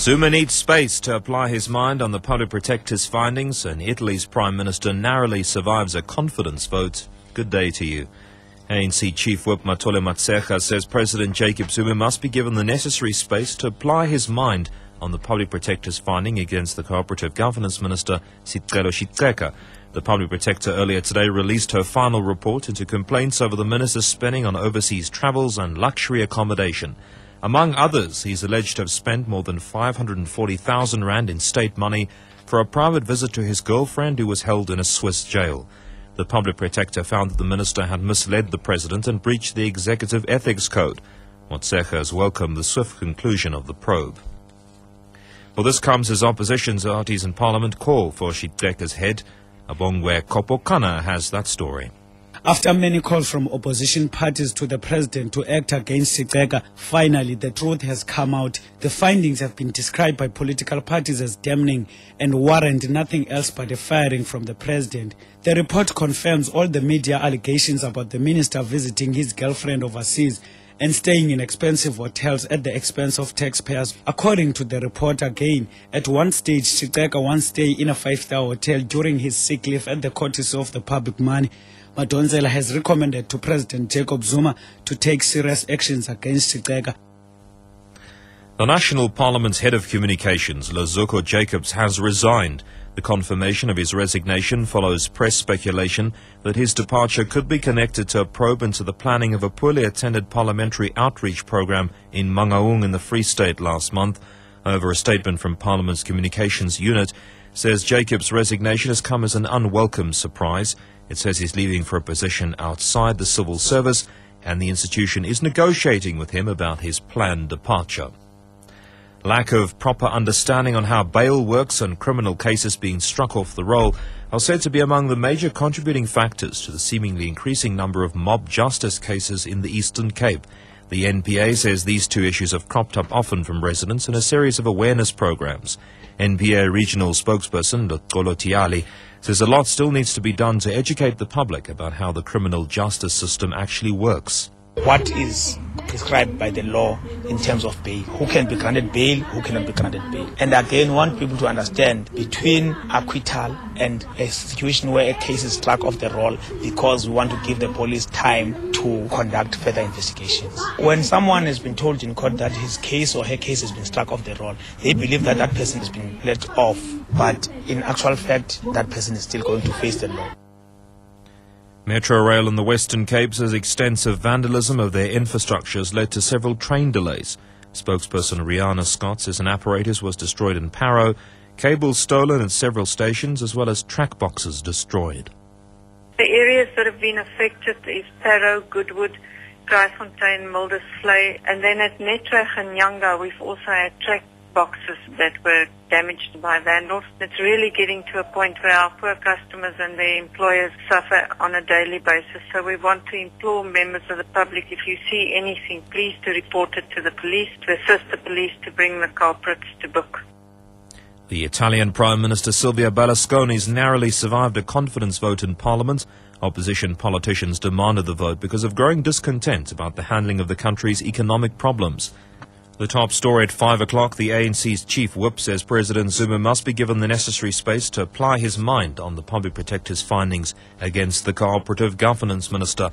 Zuma needs space to apply his mind on the public protector's findings, and Italy's Prime Minister narrowly survives a confidence vote. Good day to you. ANC Chief Whip Matole Matsecha says President Jacob Zuma must be given the necessary space to apply his mind on the public protector's finding against the Cooperative Governance Minister Sicelo Shiteka. The public protector earlier today released her final report into complaints over the minister's spending on overseas travels and luxury accommodation. Among others, he's alleged to have spent more than 540,000 rand in state money for a private visit to his girlfriend who was held in a Swiss jail. The public protector found that the minister had misled the president and breached the executive ethics code. Motsecha has welcomed the swift conclusion of the probe. Well, this comes as opposition parties in parliament call for Shiteka's head. Abongwe Kopokana has that story. After many calls from opposition parties to the president to act against Shiteka, finally the truth has come out. The findings have been described by political parties as damning and warrant nothing else but a firing from the president. The report confirms all the media allegations about the minister visiting his girlfriend overseas and staying in expensive hotels at the expense of taxpayers. According to the report again, at one stage, Shiteka once stayed in a 5-star hotel during his sick leave at the courtesy of the public money. Madonsela has recommended to President Jacob Zuma to take serious actions against Shiteka. The National Parliament's head of communications, Lazuko Jacobs, has resigned. The confirmation of his resignation follows press speculation that his departure could be connected to a probe into the planning of a poorly attended parliamentary outreach program in Mangaung in the Free State last month. However, a statement from Parliament's communications unit says Jacobs' resignation has come as an unwelcome surprise. It says he's leaving for a position outside the civil service, and the institution is negotiating with him about his planned departure. Lack of proper understanding on how bail works and criminal cases being struck off the roll are said to be among the major contributing factors to the seemingly increasing number of mob justice cases in the Eastern Cape. The NPA says these two issues have cropped up often from residents in a series of awareness programs. NPA regional spokesperson Lokolo Tiali says a lot still needs to be done to educate the public about how the criminal justice system actually works. What is prescribed by the law in terms of bail? Who can be granted bail, who cannot be granted bail? And again, want people to understand between acquittal and a situation where a case is struck off the roll because we want to give the police time to conduct further investigations. When someone has been told in court that his case or her case has been struck off the roll, they believe that that person has been let off, but in actual fact, that person is still going to face the law. Metro Rail in the Western Cape says extensive vandalism of their infrastructure has led to several train delays. Spokesperson Rihanna Scott says an apparatus was destroyed in Parow, cables stolen at several stations, as well as track boxes destroyed. The areas that have been affected is Parow, Goodwood, Kraaifontein, Mildersvlei, and then at Netweg and Nyanga we've also had track boxes that were damaged by vandals. It's really getting to a point where our poor customers and their employers suffer on a daily basis. So we want to implore members of the public, if you see anything, please to report it to the police, to assist the police to bring the culprits to book. The Italian Prime Minister Silvio Berlusconi has narrowly survived a confidence vote in Parliament. Opposition politicians demanded the vote because of growing discontent about the handling of the country's economic problems. The top story at 5 o'clock, the ANC's chief whip says President Zuma must be given the necessary space to apply his mind on the public protector's findings against the Cooperative Governance Minister.